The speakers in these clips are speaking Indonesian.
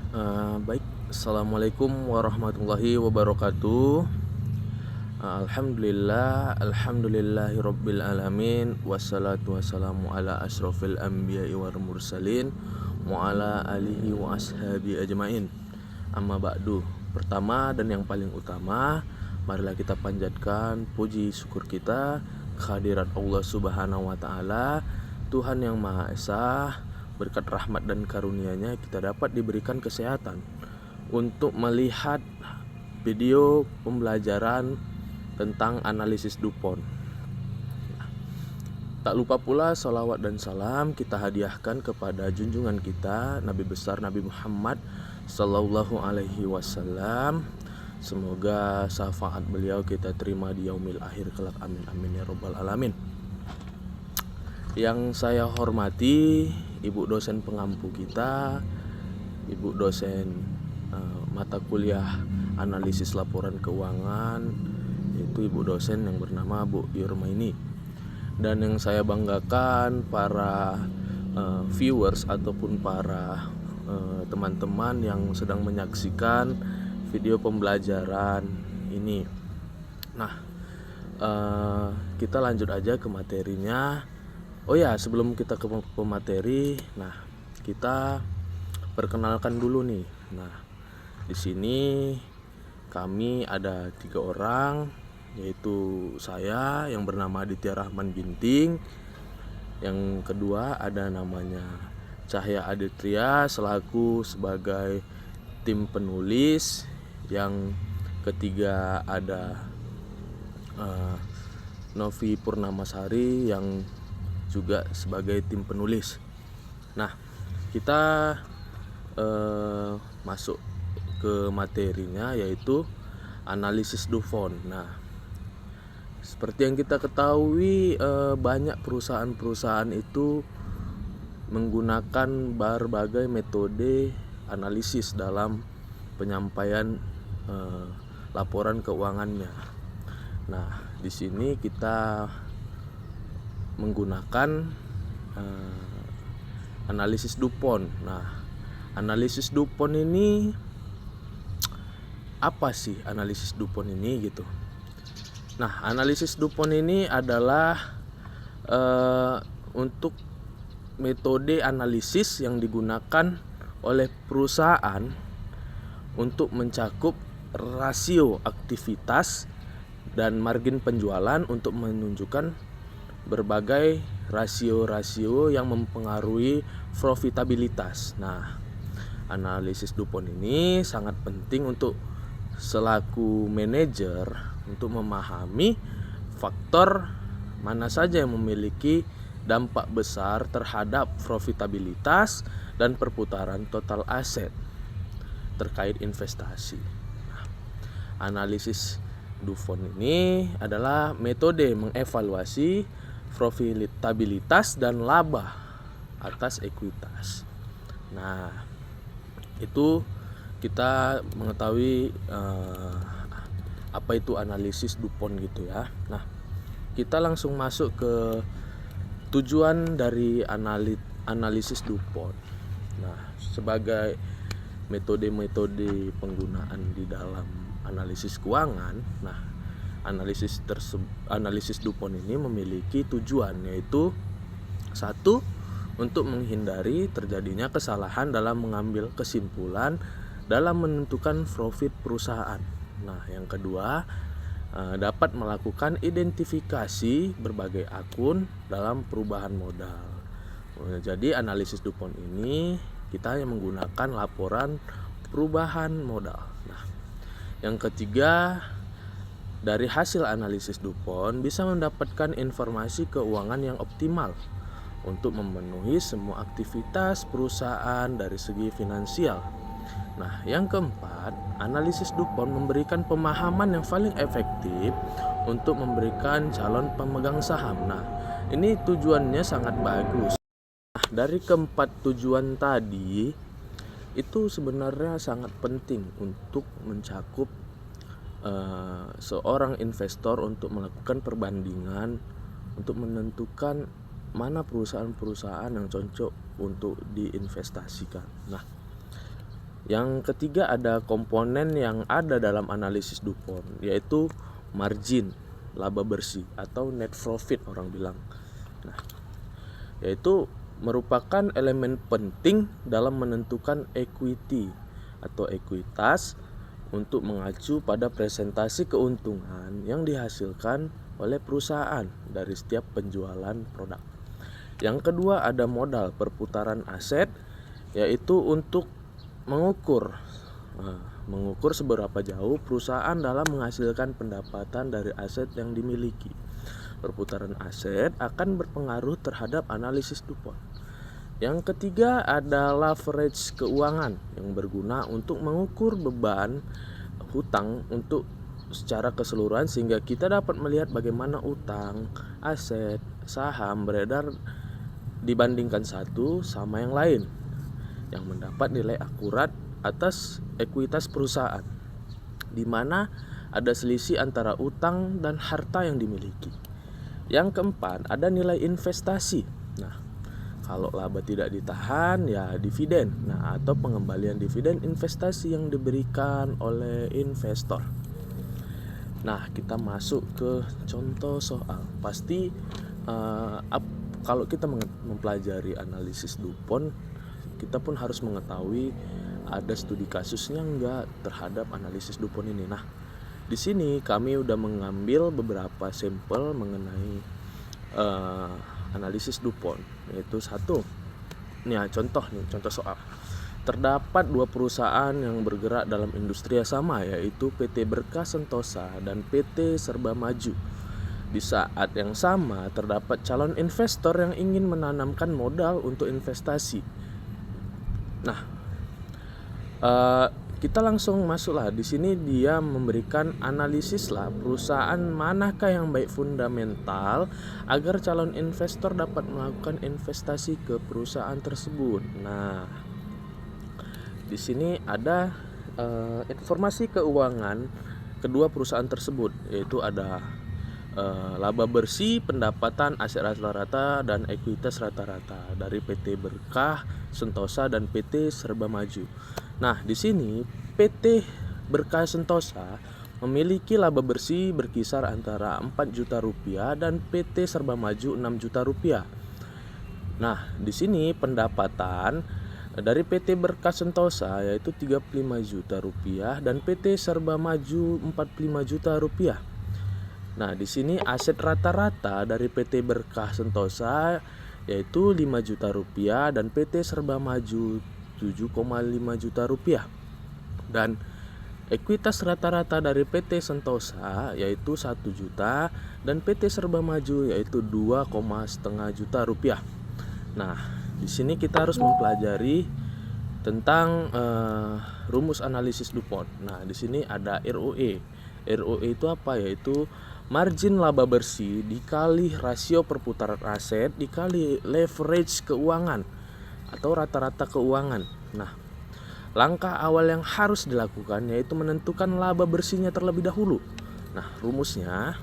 Baik, Assalamualaikum warahmatullahi wabarakatuh. Alhamdulillahirabbil alamin, wassalatu wassalamu ala asyrofil anbiya'i wal mursalin wa ala alihi wa ashabi ajmain. Amma ba'du. Pertama dan yang paling utama, marilah kita panjatkan puji syukur kita kehadirat Allah Subhanahu wa taala, Tuhan yang Maha Esa. Berkat rahmat dan karunia-Nya kita dapat diberikan kesehatan untuk melihat video pembelajaran tentang analisis DuPont. Tak lupa pula salawat dan salam kita hadiahkan kepada junjungan kita Nabi besar Nabi Muhammad Sallallahu Alaihi Wasallam. Semoga syafaat beliau kita terima di yaumil akhir kelak, amin amin ya robbal alamin. Yang saya hormati Ibu dosen pengampu kita, Ibu dosen mata kuliah analisis laporan keuangan, yaitu Ibu dosen yang bernama Bu Yurmaini. Dan yang saya banggakan para viewers ataupun para teman-teman yang sedang menyaksikan video pembelajaran ini. Nah, kita lanjut aja ke materinya. Oh ya, sebelum kita ke pemateri, nah kita perkenalkan dulu nih. Nah, di sini kami ada 3 orang, yaitu saya yang bernama Aditya Rahman Ginting. Yang kedua ada namanya Cahya Aditya selaku sebagai tim penulis. Yang ketiga ada Novi Purnamasari yang juga sebagai tim penulis. Nah, kita masuk ke materinya, yaitu analisis DuPont. Nah, seperti yang kita ketahui, banyak perusahaan-perusahaan itu menggunakan berbagai metode analisis dalam penyampaian laporan keuangannya. Nah, di sini kita menggunakan analisis DuPont. Nah, analisis DuPont ini apa sih analisis DuPont ini gitu? Nah, analisis DuPont ini adalah untuk metode analisis yang digunakan oleh perusahaan untuk mencakup rasio aktivitas dan margin penjualan untuk menunjukkan berbagai rasio-rasio yang mempengaruhi profitabilitas. Nah, analisis DuPont ini sangat penting untuk selaku manajer untuk memahami faktor mana saja yang memiliki dampak besar terhadap profitabilitas dan perputaran total aset terkait investasi. Nah, analisis DuPont ini adalah metode mengevaluasi profitabilitas dan laba atas ekuitas. Nah, itu kita mengetahui apa itu analisis DuPont gitu ya. Nah, kita langsung masuk ke tujuan dari analisis DuPont. Nah, sebagai metode-metode penggunaan di dalam analisis keuangan, nah analisis DuPont ini memiliki tujuan, yaitu satu, untuk menghindari terjadinya kesalahan dalam mengambil kesimpulan dalam menentukan profit perusahaan. Nah, yang kedua, dapat melakukan identifikasi berbagai akun dalam perubahan modal. Jadi analisis DuPont ini kita yang menggunakan laporan perubahan modal. Nah, yang ketiga, dari hasil analisis DuPont bisa mendapatkan informasi keuangan yang optimal untuk memenuhi semua aktivitas perusahaan dari segi finansial. Nah, yang keempat, analisis DuPont memberikan pemahaman yang paling efektif untuk memberikan calon pemegang saham. Nah, ini tujuannya sangat bagus. Nah, dari keempat tujuan tadi itu sebenarnya sangat penting untuk mencakup seorang investor untuk melakukan perbandingan untuk menentukan mana perusahaan-perusahaan yang cocok untuk diinvestasikan. Nah, Yang ketiga ada komponen yang ada dalam analisis DuPont, yaitu margin, laba bersih atau net profit orang bilang. Nah, yaitu merupakan elemen penting dalam menentukan equity atau ekuitas untuk mengacu pada presentasi keuntungan yang dihasilkan oleh perusahaan dari setiap penjualan produk. Yang kedua ada modal perputaran aset, yaitu untuk mengukur seberapa jauh perusahaan dalam menghasilkan pendapatan dari aset yang dimiliki. Perputaran aset akan berpengaruh terhadap analisis DuPont. Yang ketiga ada leverage keuangan yang berguna untuk mengukur beban hutang untuk secara keseluruhan sehingga kita dapat melihat bagaimana utang, aset, saham beredar dibandingkan satu sama yang lain, yang mendapat nilai akurat atas ekuitas perusahaan, di mana ada selisih antara utang dan harta yang dimiliki. Yang keempat ada nilai investasi. Nah, kalau laba tidak ditahan ya dividen, atau pengembalian dividen investasi yang diberikan oleh investor. Nah, kita masuk ke contoh soal. Pasti kalau kita mempelajari analisis DuPont, kita pun harus mengetahui ada studi kasusnya enggak terhadap analisis DuPont ini. Nah, di sini kami udah mengambil beberapa sampel mengenai analisis DuPont, yaitu satu. Contoh soal. Terdapat dua perusahaan yang bergerak dalam industri yang sama, yaitu PT Berkas Sentosa dan PT Serba Maju. Di saat yang sama terdapat calon investor yang ingin menanamkan modal untuk investasi. Nah, kita langsung masuklah. Di sini dia memberikan analisis lah perusahaan manakah yang baik fundamental agar calon investor dapat melakukan investasi ke perusahaan tersebut. Nah, di sini ada informasi keuangan kedua perusahaan tersebut, yaitu ada laba bersih, pendapatan, aset rata-rata, dan ekuitas rata-rata dari PT Berkah Sentosa dan PT Serba Maju. Nah, di sini PT Berkah Sentosa memiliki laba bersih berkisar antara 4 juta rupiah dan PT Serba Maju 6 juta rupiah. Nah, di sini pendapatan dari PT Berkah Sentosa yaitu 35 juta rupiah dan PT Serba Maju 45 juta rupiah. Nah, di sini aset rata-rata dari PT Berkah Sentosa yaitu 5 juta rupiah dan PT Serba Maju 7,5 juta rupiah. Dan ekuitas rata-rata dari PT Sentosa yaitu 1 juta dan PT Serba Maju yaitu 2,5 juta rupiah. Nah, di sini kita harus mempelajari tentang rumus analisis DuPont. Nah, di sini ada ROE. ROE itu apa? Yaitu margin laba bersih dikali rasio perputaran aset dikali leverage keuangan atau rata-rata keuangan. Nah, langkah awal yang harus dilakukan yaitu menentukan laba bersihnya terlebih dahulu. Nah, rumusnya.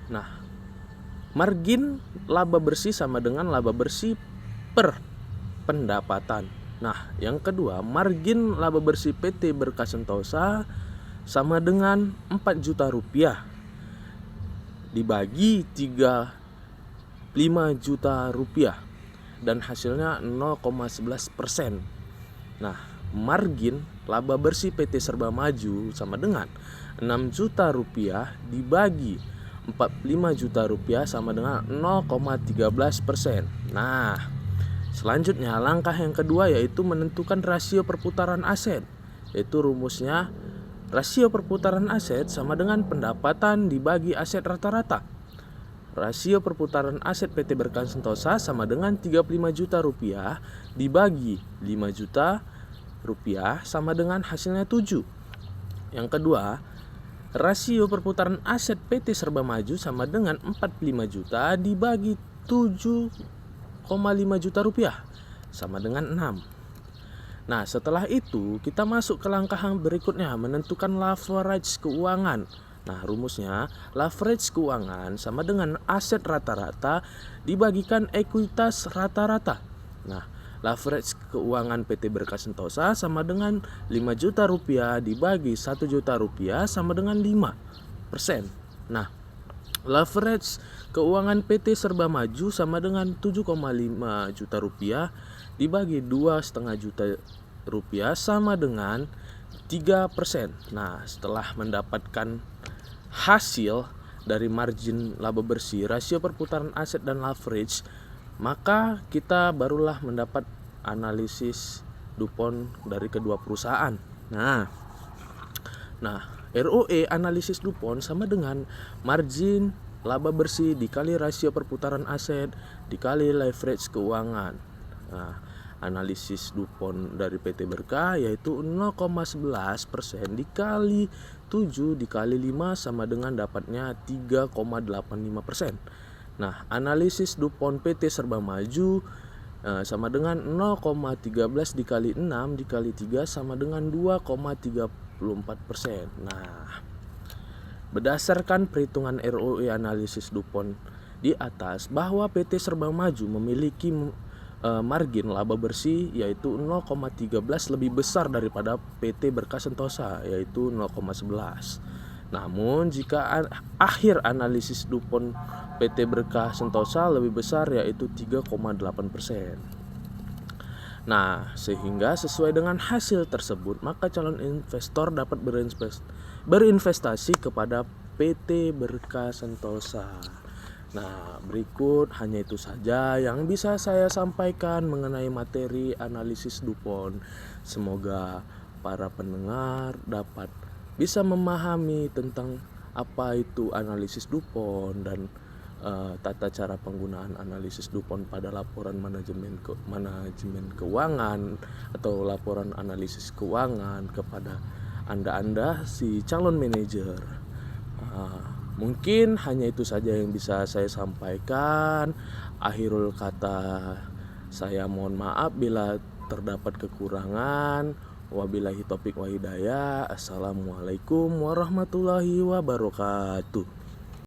Nah, margin laba bersih sama dengan laba bersih per pendapatan. Nah, yang kedua, margin laba bersih PT Berkah Sentosa sama dengan 4 juta rupiah dibagi 35 juta rupiah dan hasilnya 0,11%. Nah, margin laba bersih PT Serba Maju sama dengan 6 juta rupiah dibagi 45 juta rupiah sama dengan 0,13%. Nah, selanjutnya langkah yang kedua yaitu menentukan rasio perputaran aset, yaitu rumusnya rasio perputaran aset sama dengan pendapatan dibagi aset rata-rata. Rasio perputaran aset PT Berkah Sentosa sama dengan 35 juta rupiah dibagi 5 juta rupiah sama dengan hasilnya 7. Yang kedua, rasio perputaran aset PT Serba Maju sama dengan 45 juta dibagi 7,5 juta rupiah sama dengan 6. Nah, setelah itu kita masuk ke langkah yang berikutnya, menentukan leverage keuangan. Nah, rumusnya leverage keuangan sama dengan aset rata-rata dibagikan ekuitas rata-rata. Nah, leverage keuangan PT Berkah Sentosa sama dengan 5 juta rupiah dibagi 1 juta rupiah sama dengan 5%. Nah, leverage keuangan PT Serba Maju sama dengan 7,5 juta rupiah dibagi 2,5 juta rupiah sama dengan 3%. Nah, setelah mendapatkan hasil dari margin laba bersih, rasio perputaran aset dan leverage, maka kita barulah mendapat analisis DuPont dari kedua perusahaan. Nah, ROE analisis DuPont sama dengan margin laba bersih dikali rasio perputaran aset dikali leverage keuangan. Nah, analisis DuPont dari PT Berkah yaitu 0,11% dikali 7 dikali 5 sama dengan dapatnya 3,85%. Nah, analisis DuPont PT Serba Maju sama dengan 0,13 dikali 6 dikali 3 sama dengan 2,34%. Nah, berdasarkan perhitungan ROE analisis DuPont di atas bahwa PT Serba Maju memiliki margin laba bersih yaitu 0,13 lebih besar daripada PT Berkah Sentosa yaitu 0,11. Namun jika akhir analisis DuPont PT Berkah Sentosa lebih besar yaitu 3,8%. Nah, sehingga sesuai dengan hasil tersebut maka calon investor dapat berinvestasi kepada PT Berkah Sentosa. Nah, berikut hanya itu saja yang bisa saya sampaikan mengenai materi analisis DuPont. Semoga para pendengar dapat bisa memahami tentang apa itu analisis DuPont dan tata cara penggunaan analisis DuPont pada laporan manajemen keuangan atau laporan analisis keuangan kepada Anda si calon manajer. Mungkin hanya itu saja yang bisa saya sampaikan. Akhirul kata, saya mohon maaf bila terdapat kekurangan. Wabillahi taufiq wa hidayah. Assalamualaikum warahmatullahi wabarakatuh.